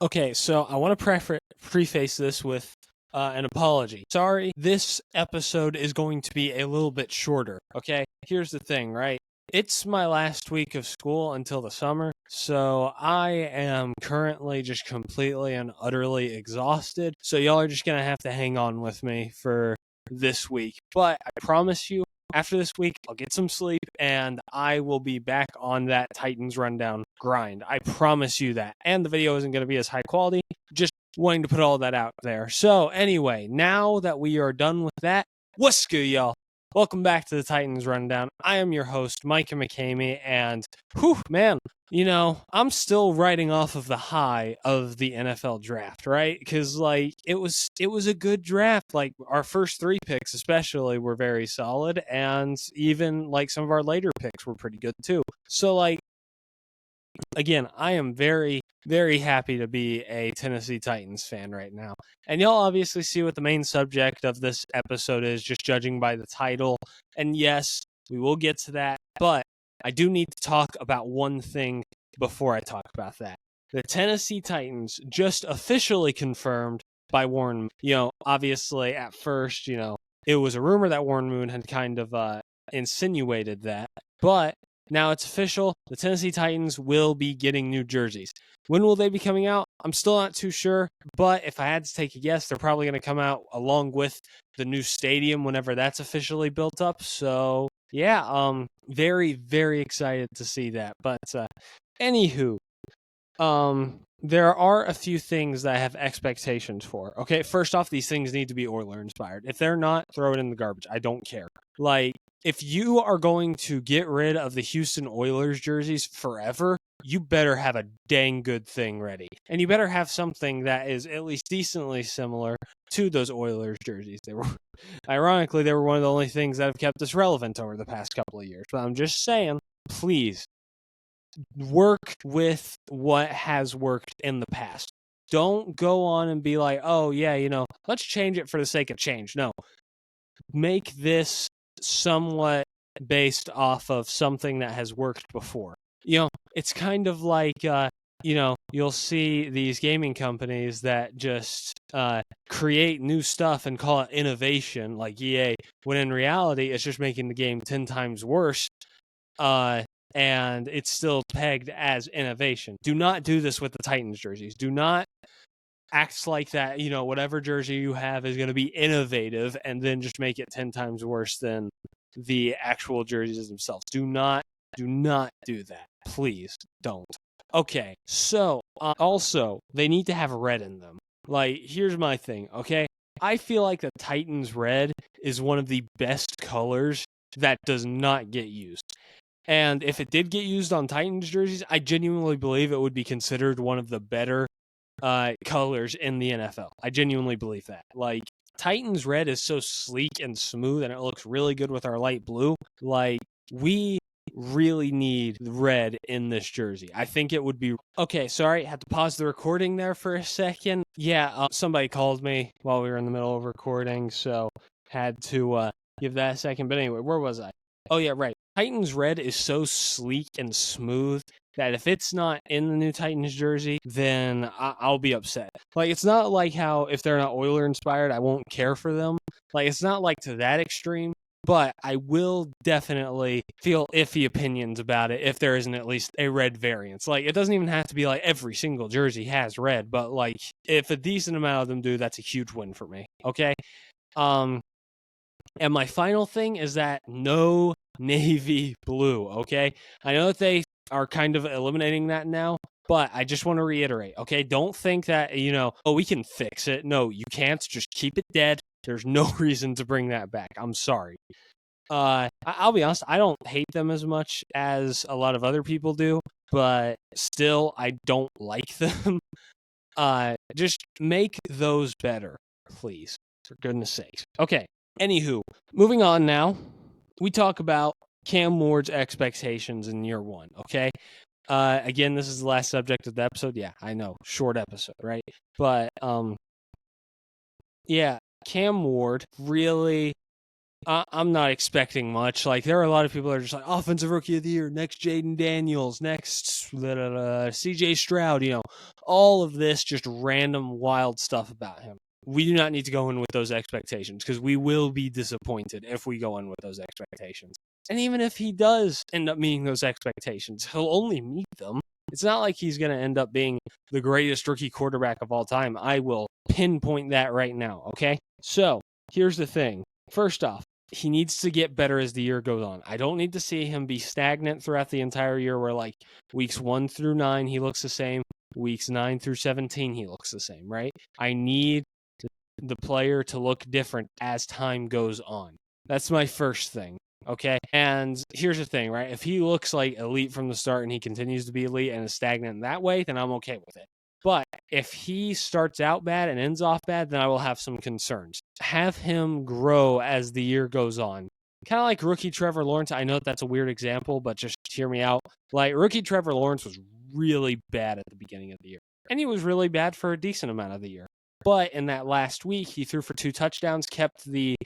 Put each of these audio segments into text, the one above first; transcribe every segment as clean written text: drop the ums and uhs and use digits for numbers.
Okay, so I want to preface this with an apology. Sorry, this episode is going to be a little bit shorter, okay? Here's the thing, right? It's my last week of school until the summer, so I am currently just completely and utterly exhausted. So y'all are just going to have to hang on with me for this week. But I promise you, after this week, I'll get some sleep and I will be back on that Titans rundown grind. I promise you that. And the video isn't going to be as high quality. Just wanting to put all that out there. So, anyway, now that we are done with that, what's good, y'all? Welcome back to the Titans Rundown. I am your host, Micah McCamey, and whew, man, I'm still riding off of the high of the NFL draft, right? Because it was a good draft. Like our first three picks, especially, were very solid, and even like some of our later picks were pretty good too. So again, I am very, very happy to be a Tennessee Titans fan right now. And y'all obviously see what the main subject of this episode is, just judging by the title. And yes, we will get to that, but I do need to talk about one thing before I talk about that. The Tennessee Titans just officially confirmed by Warren. Obviously at first, it was a rumor that Warren Moon had kind of insinuated that, but now it's official. The Tennessee Titans will be getting new jerseys. When will they be coming out? I'm still not too sure, but if I had to take a guess, they're probably going to come out along with the new stadium whenever that's officially built up. So, yeah, very, very excited to see that. But anywho, there are a few things that I have expectations for. Okay, first off, these things need to be Oilers inspired. If they're not, throw it in the garbage. I don't care. If you are going to get rid of the Houston Oilers jerseys forever, you better have a dang good thing ready. And you better have something that is at least decently similar to those Oilers jerseys. Ironically, they were one of the only things that have kept us relevant over the past couple of years. But I'm just saying, please work with what has worked in the past. Don't go on and be like, oh, yeah, let's change it for the sake of change. No. Make this somewhat based off of something that has worked before. It's kind of like, you'll see these gaming companies that just create new stuff and call it innovation, like EA, when in reality, it's just making the game 10 times worse. And it's still pegged as innovation. Do not do this with the Titans jerseys. Do not act like that, whatever jersey you have is going to be innovative and then just make it 10 times worse than the actual jerseys themselves. Do not do that. Please don't. Okay, so also, they need to have red in them. Here's my thing, okay? I feel like the Titans red is one of the best colors that does not get used. And if it did get used on Titans jerseys, I genuinely believe it would be considered one of the better colors in the NFL. I genuinely believe that. Titans red is so sleek and smooth, and it looks really good with our light blue. We really need red in this jersey. I think it would be... Okay, sorry, had to pause the recording there for a second. Yeah, somebody called me while we were in the middle of recording, so had to give that a second. But anyway, where was I? Oh, yeah, right. Titans red is so sleek and smooth that if it's not in the new Titans jersey, then I'll be upset. It's not like how if they're not Oiler inspired, I won't care for them. It's not like to that extreme, but I will definitely feel iffy opinions about it if there isn't at least a red variance. It doesn't even have to be every single jersey has red, but if a decent amount of them do, that's a huge win for me. Okay? And my final thing is that no navy blue, okay? I know that they are kind of eliminating that now, but I just want to reiterate, okay? Don't think that, we can fix it. No, you can't. Just keep it dead. There's no reason to bring that back. I'm sorry. I'll be honest, I don't hate them as much as a lot of other people do, but still, I don't like them. Just make those better, please, for goodness sakes. Okay. Anywho, moving on now, we talk about Cam Ward's expectations in year one, okay? Again, this is the last subject of the episode. Yeah, I know, short episode, right? But, yeah, Cam Ward really I'm not expecting much. Like, there are a lot of people that are just like, offensive rookie of the year, next Jaden Daniels, next CJ Stroud, all of this just random wild stuff about him. We do not need to go in with those expectations because we will be disappointed if we go in with those expectations. And even if he does end up meeting those expectations, he'll only meet them. It's not like he's going to end up being the greatest rookie quarterback of all time. I will pinpoint that right now, okay? So, here's the thing. First off, he needs to get better as the year goes on. I don't need to see him be stagnant throughout the entire year where, like, weeks 1 through 9, he looks the same. Weeks 9 through 17, he looks the same, right? I need the player to look different as time goes on. That's my first thing, okay? And here's the thing, right? If he looks like elite from the start and he continues to be elite and is stagnant that way, then I'm okay with it. But if he starts out bad and ends off bad, then I will have some concerns. Have him grow as the year goes on. Kind of like rookie Trevor Lawrence. I know that's a weird example, but just hear me out. Like, rookie Trevor Lawrence was really bad at the beginning of the year. And he was really bad for a decent amount of the year. But in that last week, he threw for 2 touchdowns, kept the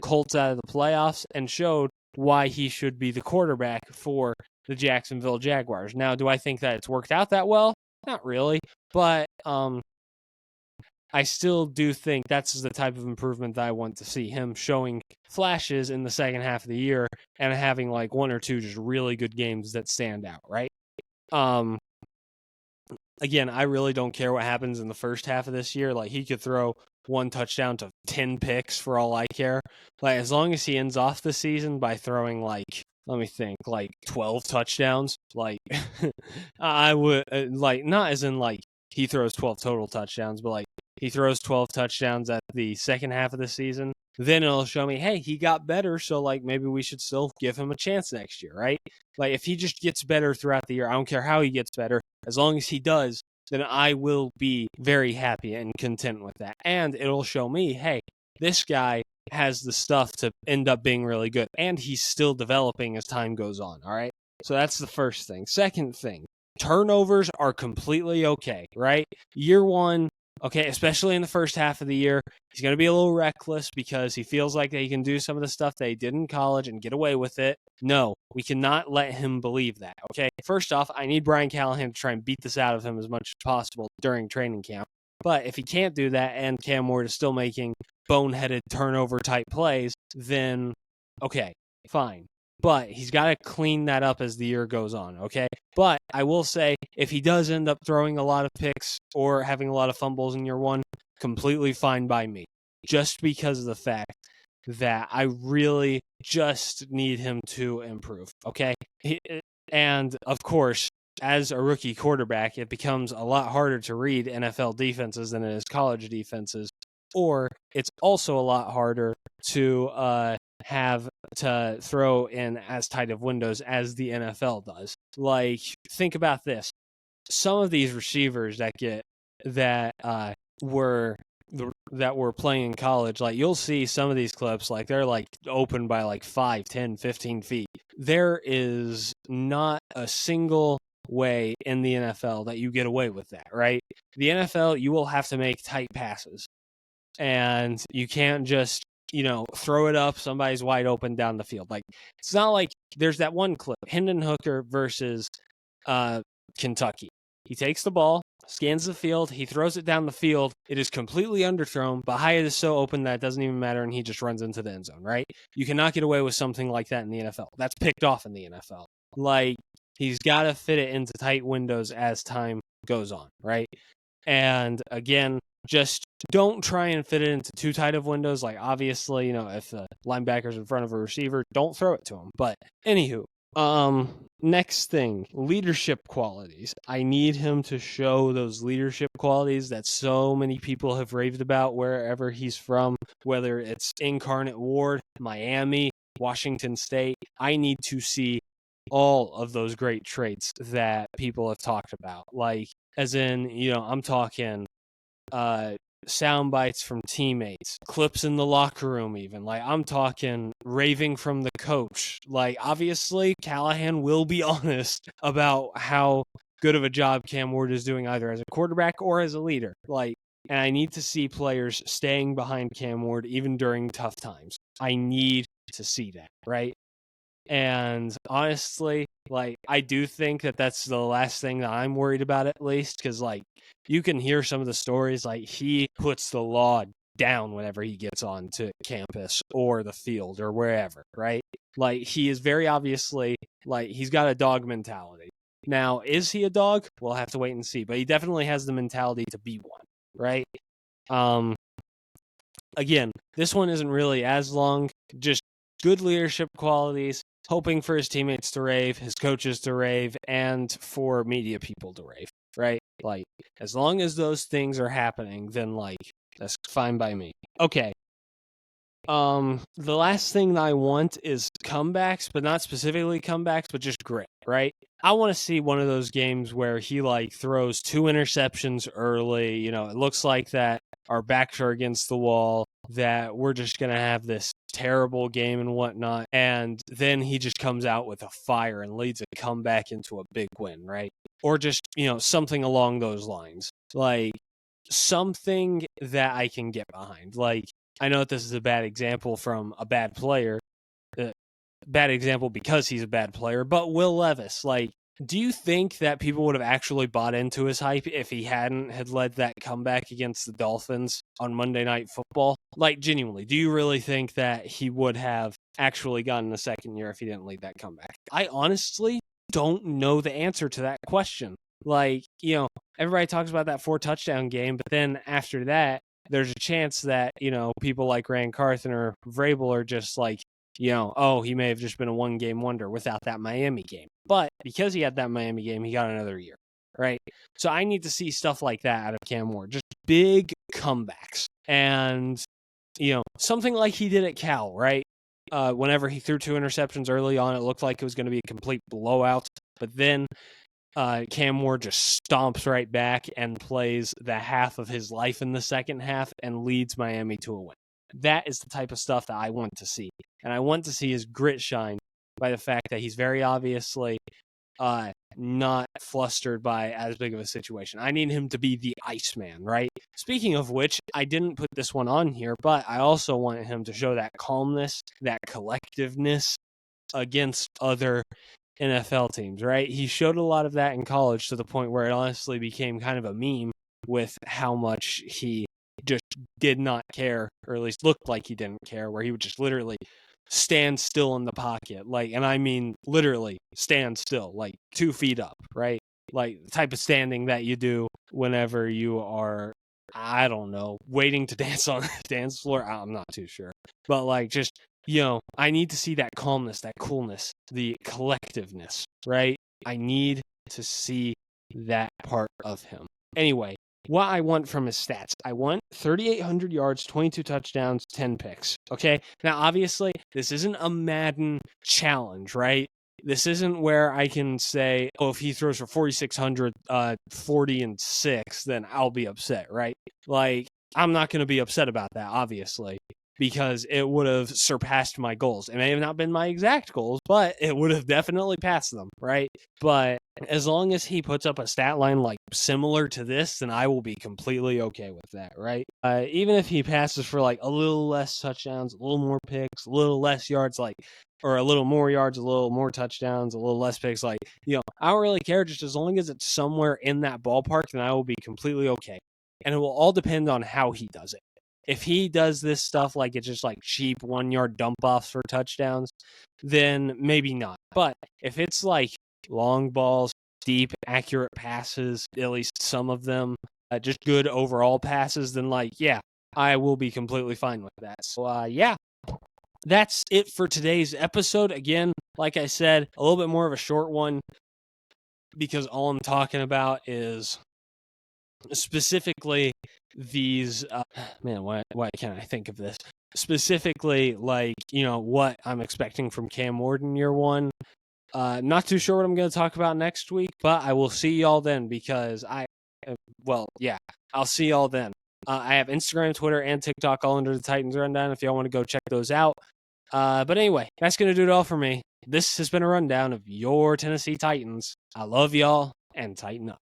Colts out of the playoffs, and showed why he should be the quarterback for the Jacksonville Jaguars. Now, do I think that it's worked out that well? Not really. But I still do think that's the type of improvement that I want to see, him showing flashes in the second half of the year and having like 1 or 2 just really good games that stand out, right? Again, I really don't care what happens in the first half of this year. Like, he could throw 1 touchdown to 10 picks for all I care. Like, as long as he ends off the season by throwing, like, let me think, like 12 touchdowns, like, I would, like, not as in, like, he throws 12 total touchdowns, but, like, he throws 12 touchdowns at the second half of the season, then it'll show me, hey, he got better, so, like, maybe we should still give him a chance next year, right? Like, if he just gets better throughout the year, I don't care how he gets better, as long as he does, then I will be very happy and content with that. And it'll show me, hey, this guy has the stuff to end up being really good, and he's still developing as time goes on, all right? So that's the first thing. Second thing, turnovers are completely okay, right? Year 1, okay, especially in the first half of the year, he's going to be a little reckless because he feels like that he can do some of the stuff that he did in college and get away with it. No, we cannot let him believe that, okay? First off, I need Brian Callahan to try and beat this out of him as much as possible during training camp. But if he can't do that and Cam Ward is still making boneheaded turnover-type plays, then okay, fine. But he's got to clean that up as the year goes on, okay? But I will say, if he does end up throwing a lot of picks or having a lot of fumbles in year 1, completely fine by me. Just because of the fact that I really just need him to improve, okay? And, of course, as a rookie quarterback, it becomes a lot harder to read NFL defenses than it is college defenses. Or it's also a lot harder to have to throw in as tight of windows as the NFL does. Like, think about this. Some of these receivers that were playing in college, like, you'll see some of these clips, like, they're like open by like 5, 10, 15 feet. There is not a single way in the NFL that you get away with that, right? The NFL, you will have to make tight passes. And you can't just, throw it up, somebody's wide open down the field. Like, it's not like there's that one clip, Hendon Hooker versus Kentucky. He takes the ball, scans the field, he throws it down the field. It is completely underthrown, but Hyatt is so open that it doesn't even matter, and he just runs into the end zone, right? You cannot get away with something like that in the NFL. That's picked off in the NFL. Like, he's got to fit it into tight windows as time goes on, right? And again, just don't try and fit it into too tight of windows. Like, obviously, if the linebacker's in front of a receiver, don't throw it to him. But anywho, next thing, leadership qualities. I need him to show those leadership qualities that so many people have raved about wherever he's from, whether it's Incarnate Word, Miami, Washington State. I need to see all of those great traits that people have talked about. Like, as in, I'm talking sound bites from teammates, clips in the locker room even. Like, I'm talking raving from the coach. Like, obviously, Callahan will be honest about how good of a job Cam Ward is doing either as a quarterback or as a leader. Like, and I need to see players staying behind Cam Ward even during tough times. I need to see that, right? And honestly, like, I do think that that's the last thing that I'm worried about, at least, because, like, you can hear some of the stories, like, he puts the law down whenever he gets onto campus or the field or wherever, right? Like, he is very obviously, like, he's got a dog mentality. Now, is he a dog? We'll have to wait and see, but he definitely has the mentality to be one, right? Again, this one isn't really as long, just good leadership qualities, hoping for his teammates to rave, his coaches to rave, and for media people to rave, right? Like, as long as those things are happening, then, like, that's fine by me. Okay. The last thing that I want is comebacks, but not specifically comebacks, but just grit, right? I want to see one of those games where he, like, throws 2 interceptions early. You know, it looks like that our backs are against the wall, that we're just going to have this terrible game and whatnot. And then he just comes out with a fire and leads a comeback into a big win, right? Or just, you know, something along those lines. Like, something that I can get behind. Like, I know that this is a bad example from a bad player, bad example because he's a bad player, but Will Levis, like, do you think that people would have actually bought into his hype if he hadn't had led that comeback against the Dolphins on Monday Night Football? Like, genuinely, do you really think that he would have actually gotten a second year if he didn't lead that comeback? I honestly don't know the answer to that question. Like, you know, everybody talks about that 4-touchdown game, but then after that, there's a chance that, you know, people like Rand Carthon or Vrabel are just like, you know, oh, he may have just been a one-game wonder without that Miami game. But because he had that Miami game, he got another year, right? So I need to see stuff like that out of Cam Ward, just big comebacks. And, you know, something like he did at Cal, right? Whenever he threw 2 interceptions early on, it looked like it was going to be a complete blowout. But then Cam Ward just stomps right back and plays the half of his life in the second half and leads Miami to a win. That is the type of stuff that I want to see. And I want to see his grit shine by the fact that he's very obviously not flustered by as big of a situation. I need him to be the Iceman, right? Speaking of which, I didn't put this one on here, but I also want him to show that calmness, that collectiveness against other NFL teams, right? He showed a lot of that in college to the point where it honestly became kind of a meme with how much he just did not care, or at least looked like he didn't care, where he would just literally stand still in the pocket. Like, and I mean literally stand still, like 2 feet up, right? Like the type of standing that you do whenever you are, I don't know, waiting to dance on the dance floor. I'm not too sure. But like, just, you know, I need to see that calmness, that coolness, the collectiveness, right? I need to see that part of him. Anyway, what I want from his stats, I want 3,800 yards, 22 touchdowns, 10 picks. Okay. Now, obviously, this isn't a Madden challenge, right? This isn't where I can say, oh, if he throws for 4,600, 40 and 6, then I'll be upset, right? Like, I'm not going to be upset about that, obviously, because it would have surpassed my goals. It may have not been my exact goals, but it would have definitely passed them, right? But as long as he puts up a stat line like similar to this, then I will be completely okay with that, right? Even if he passes for like a little less touchdowns, a little more picks, a little less yards, like, or a little more yards, a little more touchdowns, a little less picks, like, you know, I don't really care. Just as long as it's somewhere in that ballpark, then I will be completely okay. And it will all depend on how he does it. If he does this stuff like it's just like cheap 1-yard dump offs for touchdowns, then maybe not. But if it's like long balls, deep, accurate passes, at least some of them, just good overall passes, then like, yeah, I will be completely fine with that. So, yeah, that's it for today's episode. Again, like I said, a little bit more of a short one because all I'm talking about is specifically these man, why can't I think of this? Specifically, like, you know, what I'm expecting from Cam Ward in year 1. Not too sure what I'm going to talk about next week, but I will see y'all then because I'll see y'all then. I have Instagram, Twitter, and TikTok all under the Titans Rundown if y'all want to go check those out. But anyway, that's going to do it all for me. This has been a rundown of your Tennessee Titans. I love y'all, and tighten up.